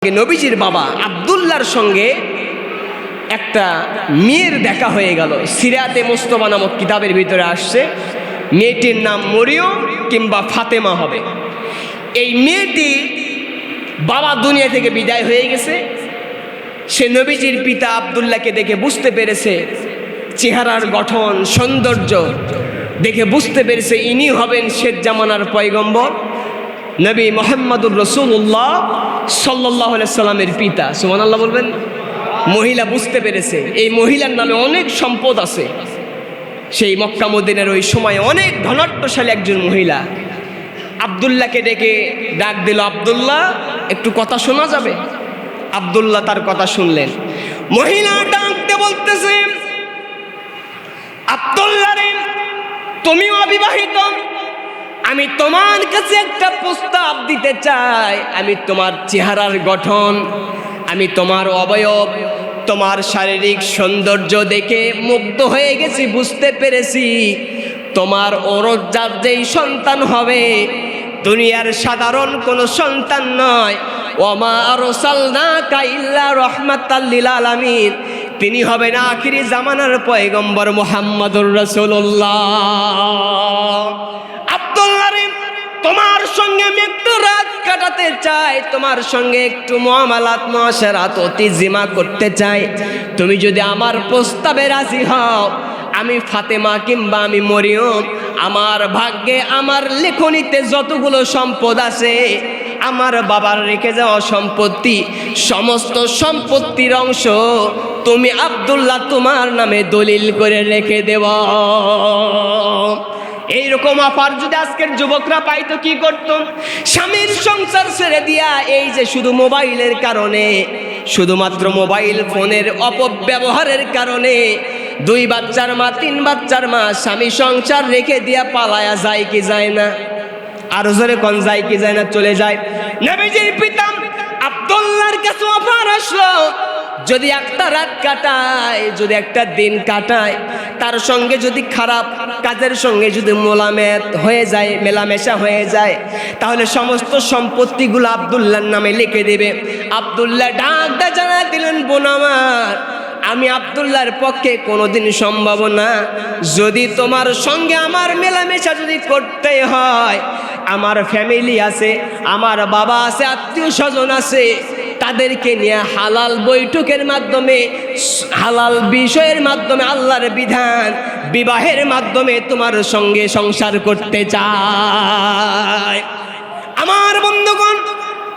নবীজির বাবা আব্দুল্লাহর সঙ্গে একটা মেয়ের দেখা হয়ে গেল। সিরাতে মুস্তফা নামক কিতাবের ভিতরে আসছে মেয়েটির নাম মরিয়ম কিংবা ফাতেমা হবে। এই মেয়েটি বাবা দুনিয়া থেকে বিদায় হয়ে গেছে। সে নবীজির পিতা আব্দুল্লাহকে দেখে বুঝতে পেরেছে, চেহারার গঠন সৌন্দর্য দেখে বুঝতে পেরেছে ইনি হবেন শেষ জামানার পয়গম্বর নবী মুহাম্মদুর রাসূলুল্লাহ সাল্লাল্লাহু আলাইহি সাল্লামের পিতা। সুবহানাল্লাহ বলবেন। মহিলা বুঝতে পেরেছে এই মহিলার নামে অনেক সম্পদ আছে। সেই মক্কা মদিনার ওই সময় অনেক ধনাঢ্যশালী একজন মহিলা আব্দুল্লাহকে ডেকে ডাক দিল, আব্দুল্লাহ একটু কথা শোনা যাবে? আব্দুল্লাহ তার কথা শুনলেন। মহিলা ডাকতে বলতেছে, আব্দুল্লাহ রে, তুমিও অবিবাহিত, আমি তোমার কাছে একটা প্রস্তাব দিতে চাই। আমি তোমার চেহারার গঠন, আমি তোমার অবয়ব, তোমার শারীরিক সৌন্দর্য দেখে মুগ্ধ হয়ে গেছি, বুঝতে পেরেছি তোমার ওরজার যেই সন্তান হবে দুনিয়ার সাধারণ কোনো সন্তান নয়। ওমা আরসালনাকা ইল্লা রাহমাতাল লিল আলামিন, তিনি হবেন আখিরি জামানার পয়গম্বর মুহাম্মদুর রাসূলুল্লাহ। আব্দুল্লাহ রে, তোমার সঙ্গে আমি একটু রাত কাটাতে চাই, তোমার সঙ্গে একটু মুআমালাত মুআশারাত জিমা করতে চাই। তুমি যদি আমার প্রস্তাবে রাজি হও, আমি ফাতেমা কিংবা আমি মরিয়ম, আমার ভাগ্যে আমার লেখনীতে যতগুলো সম্পদ আছে, আমার বাবার রেখে যাওয়া সম্পত্তি, সমস্ত সম্পত্তির অংশ তুমি আব্দুল্লাহ তোমার নামে দলিল করে রেখে দেব। এইরকম অফার যদি আজকের যুবকরা পাইতো কি করতো? স্বামীর সংসার ছেড়ে দিয়া এই যে শুধু মোবাইলের কারণে, শুধুমাত্র মোবাইল ফোনের অপব্যবহারের কারণে 2 বাচ্চার মা 3 বাচ্চার মা স্বামী সংসার রেখে দিয়া পালায়া যায় কি যায় না? আরো জোরে কোন যায় কি যায় না? চলে যায়। নবীজির পিতা আব্দুল্লাহর কাছে অফার আসলো, যদি একটা রাত কাটায়, যদি একটা দিন কাটায়, তার সঙ্গে যদি খারাপ কাজের সঙ্গে যদি মোলামেত হয়ে যায়, মেলামেশা হয়ে যায়, তাহলে সমস্ত সম্পত্তিগুলো আব্দুল্লাহর নামে লিখে দেবে। আব্দুল্লাহ ডাকটা জানা দিলেন, বোন আমার, আমি আব্দুল্লাহর পক্ষে কোনোদিন সম্ভব না। যদি তোমার সঙ্গে আমার মেলামেশা যদি করতে হয়, আমার ফ্যামিলি আছে, আমার বাবা আছে, আত্মীয় স্বজন আছে, তাদেরকে নিয়ে হালাল বৈঠকের মাধ্যমে, হালাল বিষয়ের মাধ্যমে, আল্লাহর বিধান বিবাহের মাধ্যমে তোমার সঙ্গে সংসার করতে চাই। আমার বন্ধুগণ,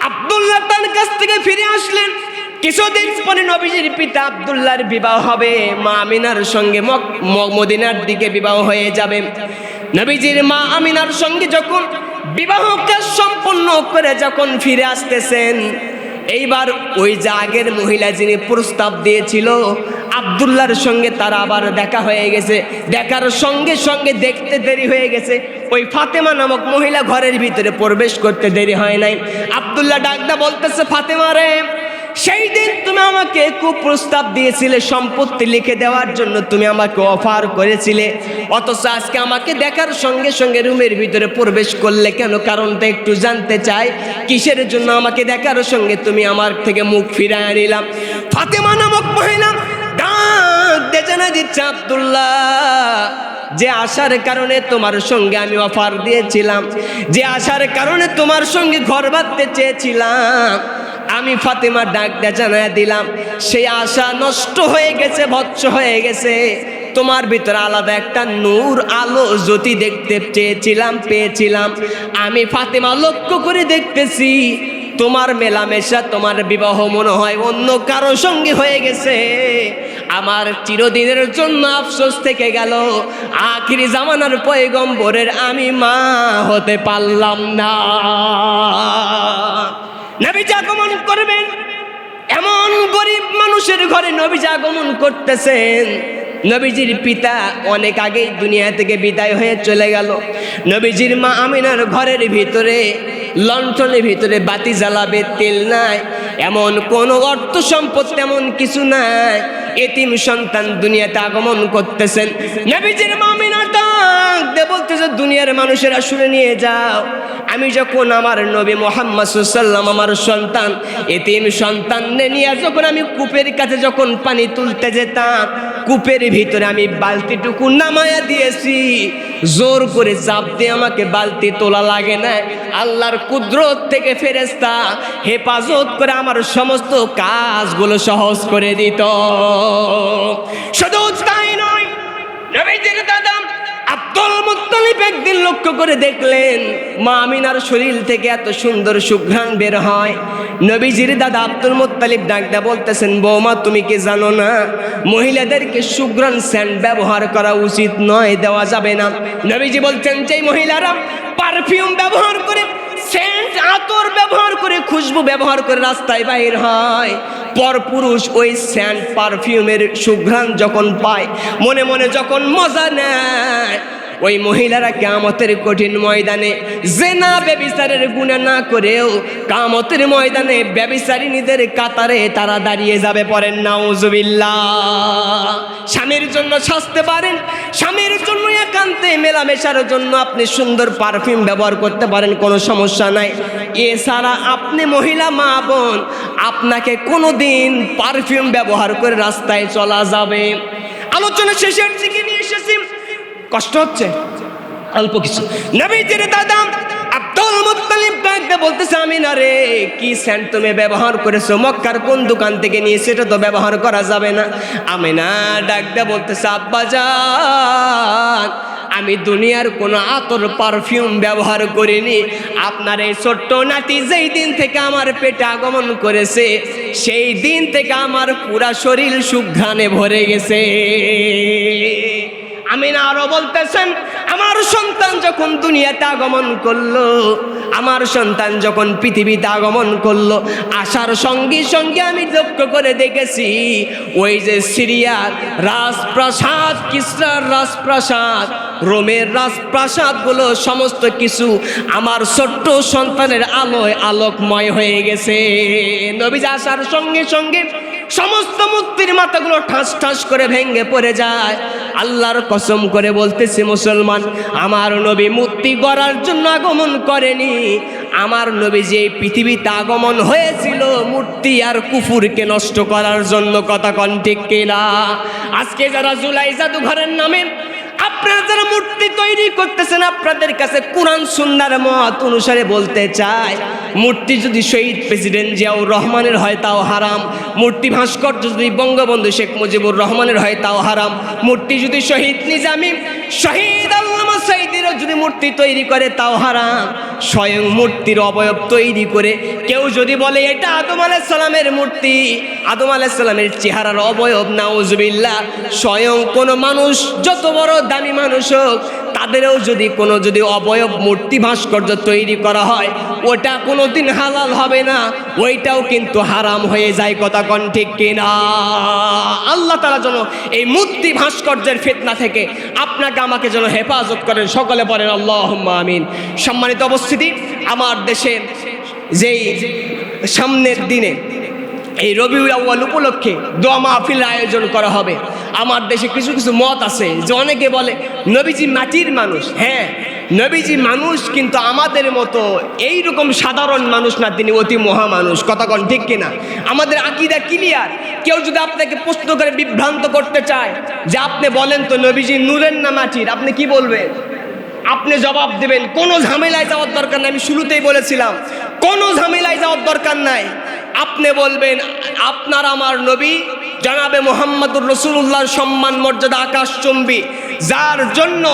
আব্দুল্লাহ তার কাছ থেকে ফিরে আসলেন। কিছুদিন পরে নবীজির পিতা আব্দুল্লাহর বিবাহ হবে, মা আমিনার সঙ্গে মদিনার দিকে বিবাহ হয়ে যাবে। নবীজির মা আমিনার সঙ্গে যখন বিবাহ কাজ সম্পন্ন করে যখন ফিরে আসতেছেন, এইবার ওই যে আগের মহিলা যিনি প্রস্তাব দিয়েছিল আব্দুল্লাহর সঙ্গে তার আবার দেখা হয়ে গেছে। দেখার সঙ্গে সঙ্গে দেখতে দেরি হয়ে গেছে, ওই ফাতেমা নামক মহিলা ঘরের ভিতরে প্রবেশ করতে দেরি হয় নাই। আব্দুল্লাহ ডাকদা বলতেছে, ফাতেমা রে, সেই দিন তুমি আমাকে কুপ্রস্তাব দিয়েছিলে সম্পত্তি লিখে দেওয়ার জন্য, তুমি আমাকে অফার করেছিলে, অথচ আজকে আমাকে দেখার সঙ্গে সঙ্গে রুমের ভিতরে প্রবেশ করলে কেন? কারণটা একটু জানতে চাই, কিসের জন্য আমাকে দেখার সঙ্গে তুমি আমার থেকে মুখ ফিরায় নিলাম? ফাতেমা নামক মহিলা ডাক দিয়ে জানা দিচ্ছে, আব্দুল্লাহ, যে আশার কারণে তোমার সঙ্গে আমি অফার দিয়েছিলাম, যে আশার কারণে তোমার সঙ্গে ঘর বাঁধতে চেয়েছিলাম, আমি ফাতেমা ডাক দিয়ে জানায় দিলাম, সেই আশা নষ্ট হয়ে গেছে, ভৎস হয়ে গেছে। তোমার ভিতরে আলাদা একটা নূর, আলো, জ্যোতি দেখতে চেয়েছিলাম, পেয়েছিলাম। আমি ফাতেমা লক্ষ্য করে দেখতেছি তোমার মেলামেশা, তোমার বিবাহ মনে হয় অন্য কারো সঙ্গে হয়ে গেছে। আমার চিরদিনের জন্য আফসোস থেকে গেল, আখিরি জামানার পয়গম্বরের আমি মা হতে পারলাম না। নবীজি আগমন করবেন, এমন গরিব মানুষের ঘরে নবীজি আগমন করতেছেন। নবীজির পিতা অনেক আগেই দুনিয়া থেকে বিদায় হয়ে চলে গেল। নবীজির মা আমিনার ঘরের ভিতরে লণ্ঠনের ভিতরে বাতি জ্বালাবে, তেল নাই, এমন কোনো অর্থ সম্পদ তেমন কিছু নাই। এতিম সন্তান দুনিয়াতে আগমন করতেছেন। নবীজির মা আমিনা ডাক দে বলতেছে দুনিয়ার মানুষেরা শুনে নিয়ে যাও, আমি যখন আমার নবী মুহাম্মদ সাল্লাল্লাহু আলাইহি ওয়াসাল্লাম আমার সন্তান এতিম সন্তান নিয়ে যখন আমি কূপের কাছে যখন পানি তুলতে যেতাম, কূপের ভিতরে আমি বালতিটুকু নামায়া দিয়েছি, জোর করে চাপ দিয়ে আমাকে বালতি তোলা লাগে না, আল্লাহর কুদরত থেকে ফেরেশতা হেফাজত করে আমার সমস্ত কাজগুলো সহজ করে দিত। শুধু তাই নয়, নবীজির দাদা আব্দুল মুত্তালিব একদিন লক্ষ্য করে দেখলেন মা আমিনার শরীর থেকে এত সুন্দর সুঘ্রাণ বের হয়। নবীজির দাদা আব্দুল মুত্তালিব ডাকদা বলতেছেন, বৌমা তুমি কি জানো না মহিলাদেরকে সুঘ্রাণ সেন্ট ব্যবহার করা উচিত নয়, দেওয়া যাবে না। নবীজি বলছেন যে মহিলারা পারফিউম ব্যবহার করে, সেন্ট আতর ব্যবহার করে, খুশবু ব্যবহার করে রাস্তায় বাইর হয়, পরপুরুষ ওই সেন্ট পারফিউমের সুঘ্রাণ যখন পায়, মনে মনে যখন মজা নেয়, ওই মহিলারা কিয়ামতের কঠিন ময়দানে জিনা ব্যভিচারের গুনাহ না করেও কিয়ামতের ময়দানে ব্যভিচারিণীদের কাতারে তারা দাঁড়িয়ে যাবে। পড়েন নাউজুবিল্লাহ। স্বামীর জন্য সাজতে পারেন, স্বামীর জন্য একান্তে মেলামেশার জন্য আপনি সুন্দর পারফিউম ব্যবহার করতে পারেন, কোনো সমস্যা নাই। এছাড়া আপনি মহিলা মা বোন, আপনাকে কোনোদিন পারফিউম ব্যবহার করে রাস্তায় চলা যাবে। আলোচনা শেষের দিকে নিয়ে এসেছি, কষ্ট হচ্ছে অল্প কিছু। নবীজির দাদা আব্দুল মুত্তালিব ডাকতে বলতেছে, আমিনা রে কি সেন্ট তুমি ব্যবহার করেছো, মক্কার কোন দোকান থেকে নিয়ে, সেটা তো ব্যবহার করা যাবে না। আমিনা ডাকতে বলতেছে, আব্বাজান আমি দুনিয়ার কোনো আতর পারফিউম ব্যবহার করিনি, আপনার এই ছোট্ট নাতি যেই দিন থেকে আমার পেটে আগমন করেছে সেই দিন থেকে আমার পুরা শরীর সুঘ্রাণে ভরে গেছে। আমিনা আরো বলতেছেন, আমার সন্তান যখন দুনিয়াতে আগমন করলো, আমার সন্তান যখন পৃথিবীতে আগমন করলো, আসার সঙ্গে সঙ্গে আমি লক্ষ্য করে দেখেছি ওই যে সিরিয়ার রাজপ্রাসাদ, কিসরার রাজপ্রাসাদ, রোমের রাজপ্রাসাদগুলো সমস্ত কিছু আমার ছোট্ট সন্তানের আলোয় আলোকময় হয়ে গেছে। নবীজি আসার সঙ্গে সঙ্গে সমস্ত মূর্তির মাথাগুলো ঠাস ঠাস করে ভেঙে পড়ে যায়। আল্লাহর কসম করে বলতেছি মুসলমান, আমার নবী মূর্তি গড়ার জন্য আগমন করেনি, আমার নবী যে পৃথিবীতে আগমন হয়েছিল মূর্তি আর কুফুরকে নষ্ট করার জন্য। কথা কন ঠিক কিনা? আজকে যারা জুলাই জাদুঘরের নামে আপনারা যারা মূর্তি তৈরি করতেছেন, আপনাদের কাছে কোরআন সুন্নাহর মত অনুসারে বলতে চাই, মূর্তি যদি শহীদ প্রেসিডেন্ট জিয়াউর রহমানের হয় তাও হারাম, মূর্তি ভাস্কর্য যদি বঙ্গবন্ধু শেখ মুজিবুর রহমানের হয় তাও হারাম, মূর্তি যদি শহীদ নিজামী, শহীদ আল্লামা সাইদিরও যদি মূর্তি তৈরি করে তাও হারাম। স্বয়ং মূর্তির অবয়ব তৈরি করে কেউ যদি বলে এটা আদম আলাইহিস সালামের মূর্তি, আদম আলাইহিস সালামের চেহারার অবয়ব, নাউজুবিল্লাহ, স্বয়ং কোনো মানুষ যত বড় দামি মানুষ হোক তাদেরও যদি অবয়ব মূর্তি ভাস্কর্য তৈরি করা হয় ওটা কোনোদিন হালাল হবে না, ওইটাও কিন্তু হারাম হয়ে যায়। কথা কন ঠিক কিনা? আল্লাহ তাআলা যেন এই মূর্তি ভাস্কর্যের ফিতনা থেকে আপনাকে আমাকে যেন হেফাজত করেন, সকলে বলেন আল্লাহুম্মা আমিন। সম্মানিত উপস্থিতি, আমার দেশে যেই সামনের দিনে এই রবিউল আউয়াল উপলক্ষে দোয়া মাহফিল আয়োজন করা হবে, আমার দেশে কিছু কিছু মত আছে যে অনেকে বলে নবীজি মাটির মানুষ। হ্যাঁ, নবীজি মানুষ, কিন্তু আমাদের মতো এইরকম সাধারণ মানুষ না, তিনি অতি মহামানুষ। কথা কন ঠিক কিনা? আমাদের আকীদা ক্লিয়ার। কেউ যদি আপনাকে প্রশ্ন করে বিভ্রান্ত করতে চায় যে আপনি বলেন তো নবীজি নূরের না মাটির, আপনি কি বলবেন? আপনি জবাব দেবেন কোনো ঝামেলায় যাওয়ার দরকার নাই। আমি শুরুতেই বলেছিলাম কোনো ঝামেলায় যাওয়ার দরকার নাই। আপনি বলবেন আপনার আমার নবী জনাবে মুহাম্মদুর রাসূলুল্লাহর সম্মান মর্যাদা আকাশচুম্বী, যার জন্য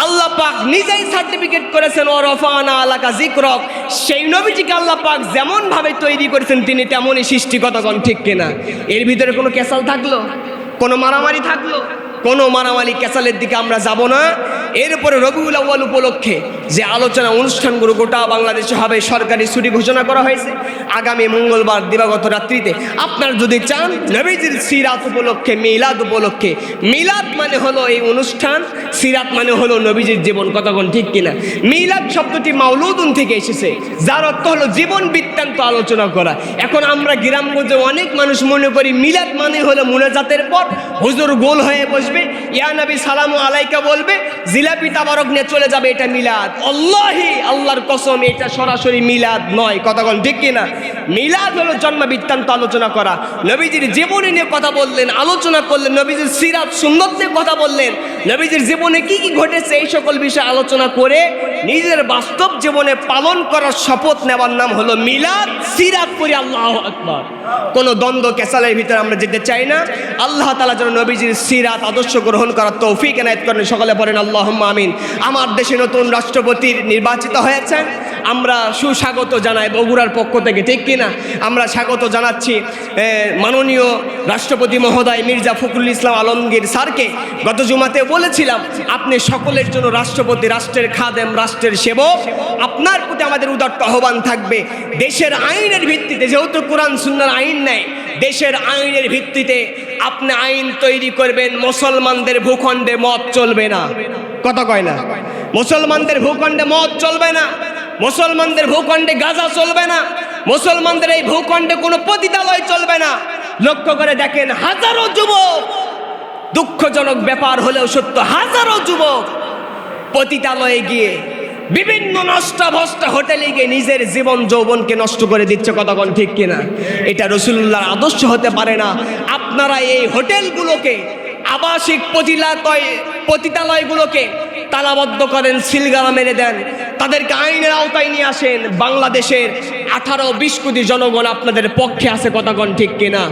আল্লাহ পাক নিজেই সার্টিফিকেট করেছেন ও রফানা আলাকা যিকরক, সেই নবীজিকে আল্লাহ পাক যেমন ভাবে তৈরি করেছেন তিনি তেমনই সৃষ্টি। কতক্ষণ ঠিক কিনা? এর ভিতরে কোনো ক্যাসাল থাকলো, কোনো মারামারি থাকলো? কোনো মারামারি ক্যাসালের দিকে আমরা যাব না। এরপরে রবিউল আউয়াল উপলক্ষে যে আলোচনা অনুষ্ঠানগুলো গোটা বাংলাদেশে হবে, সরকারি ছুটি ঘোষণা করা হয়েছে আগামী মঙ্গলবার দিবাগত রাত্রিতে। আপনারা যদি চান নবীজির সিরাত উপলক্ষে, মিলাদ উপলক্ষে, মিলাদ মানে হলো এই অনুষ্ঠান, সিরাত মানে হলো নবীজির জীবন। কতক্ষণ ঠিক কিনা? মিলাদ শব্দটি মাউলুদুন থেকে এসেছে, যার অর্থ হলো জীবন বৃত্তান্ত আলোচনা করা। এখন আমরা গ্রামগঞ্জে অনেক মানুষ মনে করি মিলাদ মানে হলো মুনাজাতের পর হুজুর গোল হয়ে বসবে, ইয়া নবী সালামু আলাইকা বলবে, জিলাপি তাবারক নিয়ে চলে যাবে, এটা মিলাদ। আল্লাহি, আল্লাহর কসম, এটা সরাসরি মিলাদ নয়। কথা বল ঠিক কিনা? মিলাদ হলো জন্ম বৃত্তান্ত আলোচনা করা, নবীজির জীবনী নিয়ে কথা বললেন, আলোচনা করলেন, নবীজির সিরাত সুন্নত নিয়ে কথা বললেন, নবীজির জীবনে কি কি ঘটেছে এই সকল বিষয়ে আলোচনা করে নিজের বাস্তব জীবনে পালন করার শপথ নেওয়ার নাম হলো মিলাদ। সিরাত পড়ি, আল্লাহু আকবার। কোনো দ্বন্দ্ব কেসালের ভিতরে আমরা যেতে চাই না। আল্লাহ তাআলা যেন নবীজির সিরাত আদর্শ গ্রহণ করার তৌফিক এনায়েত করেন। সকলে পড়েন আল্লাহুম্মা আমিন। আমার দেশে নতুন রাষ্ট্রপতির নির্বাচিত হয়েছেন, আমরা সুস্বাগত জানাই বগুড়ার পক্ষ থেকে, ঠিক কিনা? আমরা স্বাগত জানাচ্ছি মাননীয় রাষ্ট্রপতি মহোদয় মির্জা ফখরুল ইসলাম আলমগীর স্যারকে। গত জুমাতে বলেছিলাম, আপনি সকলের জন্য রাষ্ট্রপতি, রাষ্ট্রের খাদেম, রাষ্ট্রের সেবক। আপনার প্রতি আমাদের উদাত্ত আহ্বান থাকবে, দেশের আইনের ভিত্তিতে, যেহেতু কোরআন সুন্নাহর আইন নেই, দেশের আইনের ভিত্তিতে আপনি আইন তৈরি করবেন। মুসলমানদের ভূখণ্ডে মদ চলবে না। কথা কয় না? মুসলমানদের ভূখণ্ডে মদ চলবে না, মুসলমানদের ভূখণ্ডে গাঁজা চলবে না, মুসলমানদের এই ভূখণ্ডে কোনো পতিতালয় চলবে না। লক্ষ্য করে দেখেন, হাজারো যুবক, দুঃখজনক ব্যাপার হলেও সত্য, হাজারো যুবক পতিতালয়ে গিয়ে, বিভিন্ন নষ্টাভষ্টা হোটেলে গিয়ে নিজের জীবন যৌবনকে নষ্ট করে দিচ্ছে। কতক্ষণ ঠিক কিনা? এটা রাসূলুল্লাহর আদর্শ হতে পারে না। আপনারা এই হোটেলগুলোকে, আবাসিক পতিতালয়গুলোকে তালাবদ্ধ করেন, সিলগালা মেরে দেন, তাদেরকে আইনের আওতায় নিয়ে আসেন। বাংলাদেশের 18-20 কোটি জনগণ আপনাদের পক্ষে আছে। কতক্ষণ ঠিক কিনা?